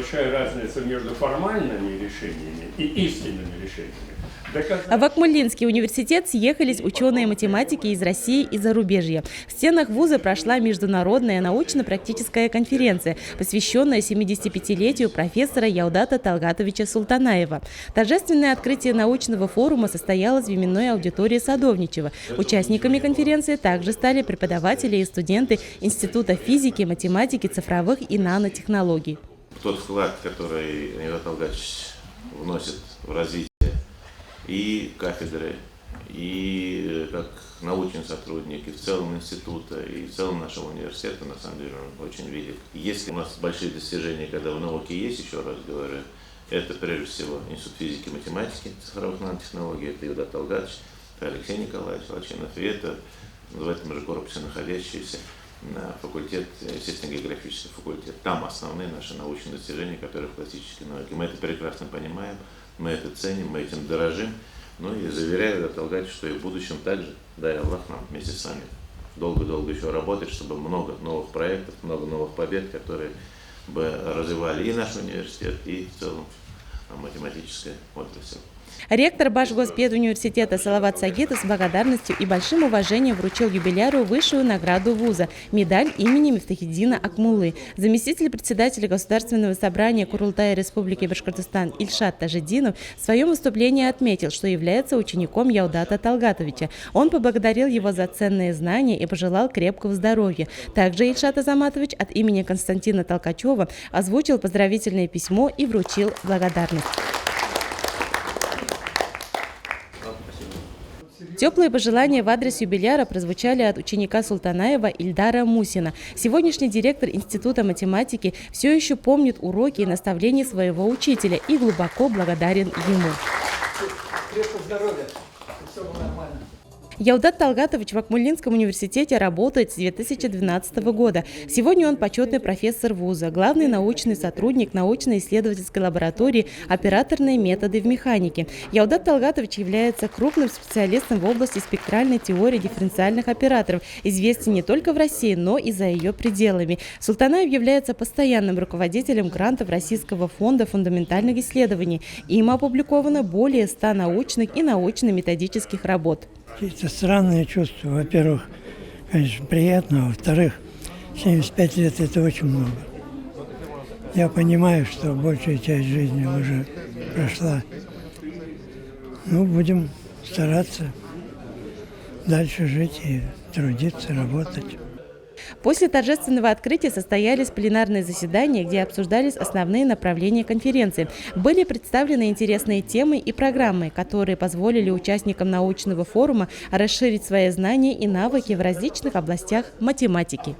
большая разница между формальными решениями и истинными решениями. В Акмолинский университет съехались ученые-математики из России и зарубежья. В стенах вуза прошла международная научно-практическая конференция, посвященная 75-летию профессора Яудата Талгатовича Султанаева. Торжественное открытие научного форума состоялось в именной аудитории Садовничева. Участниками конференции также стали преподаватели и студенты Института физики, математики, цифровых и нанотехнологий. Тот вклад, который Яудат Талгатович вносит в развитие и кафедры, и как научный сотрудник, и в целом института, и в целом нашего университета, на самом деле, он очень велик. Если у нас большие достижения, когда в науке есть, еще раз говорю, это прежде всего Институт физики и математики, цифровых нанотехнологий, это Яудат Талгатович, это Алексей Николаевич Лачинов, и это в этом же корпусе находящийся факультет, естественно-географический факультет. Там основные наши научные достижения, которые в классической науке. Мы это прекрасно понимаем, мы это ценим, мы этим дорожим. Ну и заверяю Яудат Талгатович, что и в будущем также, дай Аллах, нам вместе с вами долго-долго еще работать, чтобы много новых проектов, много новых побед, которые бы развивали и наш университет, и в целом математическая отрасль. Ректор Башгоспедуниверситета Салават Сагитов с благодарностью и большим уважением вручил юбиляру высшую награду вуза – медаль имени Мифтахиддина Акмуллы. Заместитель председателя Государственного собрания Курултая Республики Башкортостан Ильшат Тажиддинов в своем выступлении отметил, что является учеником Яудата Талгатовича. Он поблагодарил его за ценные знания и пожелал крепкого здоровья. Также Ильшат Азаматович от имени Константина Толкачева озвучил поздравительное письмо и вручил благодарность. Теплые пожелания в адрес юбиляра прозвучали от ученика Султанаева Ильдара Мусина. Сегодняшний директор Института математики все еще помнит уроки и наставления своего учителя и глубоко благодарен ему. Крепкого здоровья, все было нормально. Яудат Талгатович в Акмолинском университете работает с 2012 года. Сегодня он почетный профессор вуза, главный научный сотрудник научно-исследовательской лаборатории «Операторные методы в механике». Яудат Талгатович является крупным специалистом в области спектральной теории дифференциальных операторов, известен не только в России, но и за ее пределами. Султанаев является постоянным руководителем грантов Российского фонда фундаментальных исследований. Им опубликовано более 100 научных и научно-методических работ. Какие-то странные чувства. Во-первых, конечно, приятно, а во-вторых, 75 лет – это очень много. Я понимаю, что большая часть жизни уже прошла. Ну, будем стараться дальше жить и трудиться, работать. После торжественного открытия состоялись пленарные заседания, где обсуждались основные направления конференции. Были представлены интересные темы и программы, которые позволили участникам научного форума расширить свои знания и навыки в различных областях математики.